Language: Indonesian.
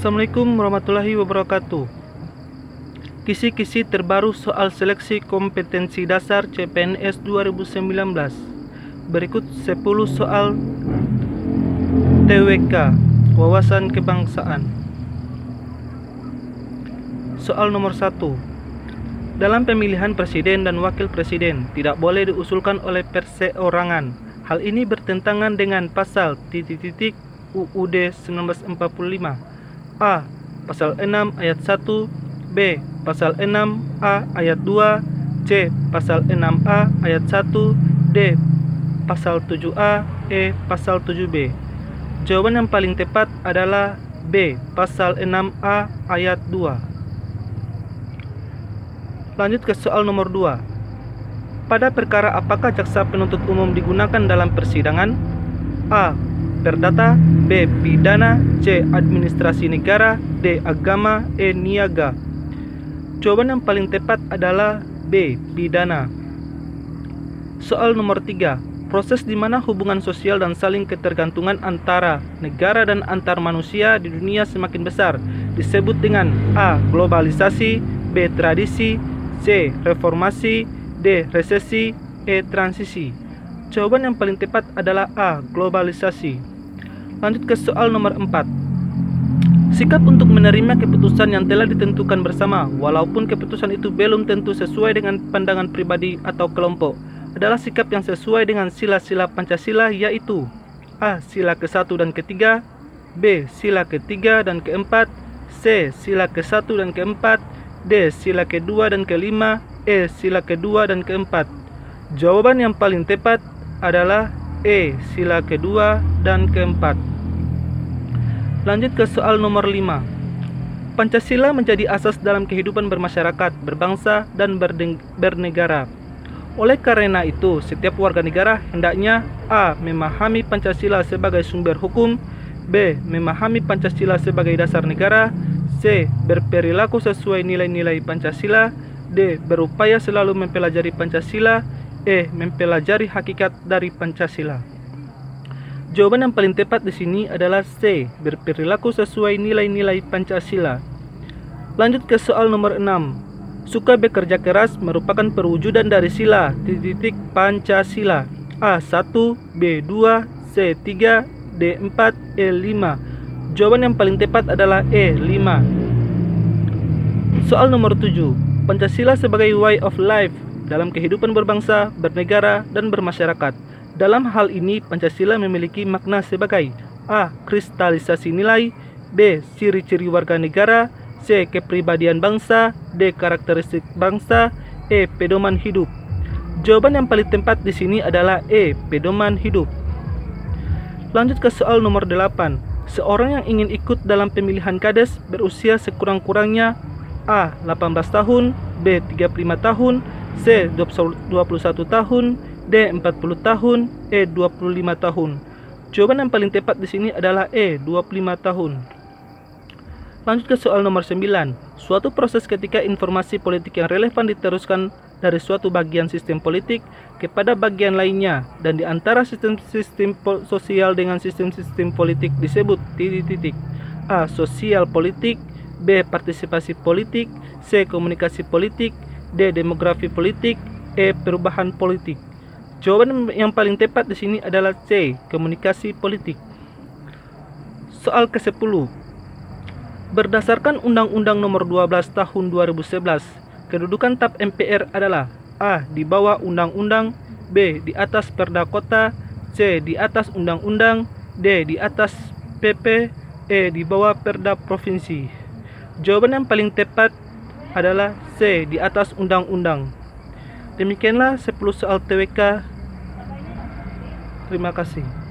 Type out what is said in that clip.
Assalamualaikum warahmatullahi wabarakatuh. Kisi-kisi terbaru soal seleksi kompetensi dasar CPNS 2019. Berikut 10 soal TWK, wawasan kebangsaan. Soal nomor 1. Dalam pemilihan presiden dan wakil presiden tidak boleh diusulkan oleh perseorangan. Hal ini bertentangan dengan pasal UUD 1945. A. Pasal 6 ayat 1, B. Pasal 6A ayat 2, C. Pasal 6A ayat 1, D. Pasal 7A, E. Pasal 7B. Jawaban yang paling tepat adalah B. Pasal 6A ayat 2. Lanjut ke soal nomor 2. Pada perkara apakah jaksa penuntut umum digunakan dalam persidangan? A. Perdata, B. Pidana, C. Administrasi negara, D. Agama, E. Niaga. Jawaban yang paling tepat adalah B. Pidana. Soal nomor 3. Proses di mana hubungan sosial dan saling ketergantungan antara negara dan antar manusia di dunia semakin besar disebut dengan A. Globalisasi, B. Tradisi, C. Reformasi, D. Resesi, E. Transisi. Jawaban yang paling tepat adalah A. Globalisasi. Lanjut ke soal nomor 4. Sikap untuk menerima keputusan yang telah ditentukan bersama, walaupun keputusan itu belum tentu sesuai dengan pandangan pribadi atau kelompok, adalah sikap yang sesuai dengan sila-sila Pancasila, yaitu A. Sila ke-1 dan ke-3, B. Sila ke-3 dan ke-4, C. Sila ke-1 dan ke-4, D. Sila ke-2 dan ke-5, E. Sila ke-2 dan ke-4. Jawaban yang paling tepat adalah E. Sila ke-2 dan ke-4. Lanjut ke soal nomor 5. Pancasila menjadi asas dalam kehidupan bermasyarakat, berbangsa, dan bernegara. Oleh karena itu, setiap warga negara hendaknya A. Memahami Pancasila sebagai sumber hukum, B. Memahami Pancasila sebagai dasar negara, C. Berperilaku sesuai nilai-nilai Pancasila, D. Berupaya selalu mempelajari Pancasila, E. Mempelajari hakikat dari Pancasila. Jawaban yang paling tepat di sini adalah C. Berperilaku sesuai nilai-nilai Pancasila. Lanjut ke soal nomor 6. Suka bekerja keras merupakan perwujudan dari sila Pancasila. A1, B2, C3, D4, E5. Jawaban yang paling tepat adalah E5. Soal nomor 7. Pancasila sebagai way of life dalam kehidupan berbangsa, bernegara, dan bermasyarakat. Dalam hal ini, Pancasila memiliki makna sebagai A. Kristalisasi nilai, B. Ciri-ciri warga negara, C. Kepribadian bangsa, D. Karakteristik bangsa, E. Pedoman hidup. Jawaban yang paling tepat di sini adalah E. Pedoman hidup. Lanjut ke soal nomor 8. Seorang yang ingin ikut dalam pemilihan kades berusia sekurang-kurangnya A. 18 tahun, B. 35 tahun, C. 21 tahun, D. 40 tahun, E. 25 tahun. Jawaban yang paling tepat di sini adalah E. 25 tahun. Lanjut ke soal nomor 9. Suatu proses ketika informasi politik yang relevan diteruskan dari suatu bagian sistem politik kepada bagian lainnya, dan di antara sistem sosial dengan sistem politik disebut A. Sosial politik, B. Partisipasi politik, C. Komunikasi politik, D. Demografi politik, E. Perubahan politik. Jawaban yang paling tepat di sini adalah C. Komunikasi politik. Soal ke-10. Berdasarkan Undang-Undang Nomor 12 Tahun 2011, kedudukan TAP MPR adalah A. Di bawah Undang-Undang, B. Di atas Perda Kota, C. Di atas Undang-Undang, D. Di atas PP, E. Di bawah Perda Provinsi. Jawaban yang paling tepat adalah C. Di atas Undang-Undang. Demikianlah 10 soal TWK. Terima kasih.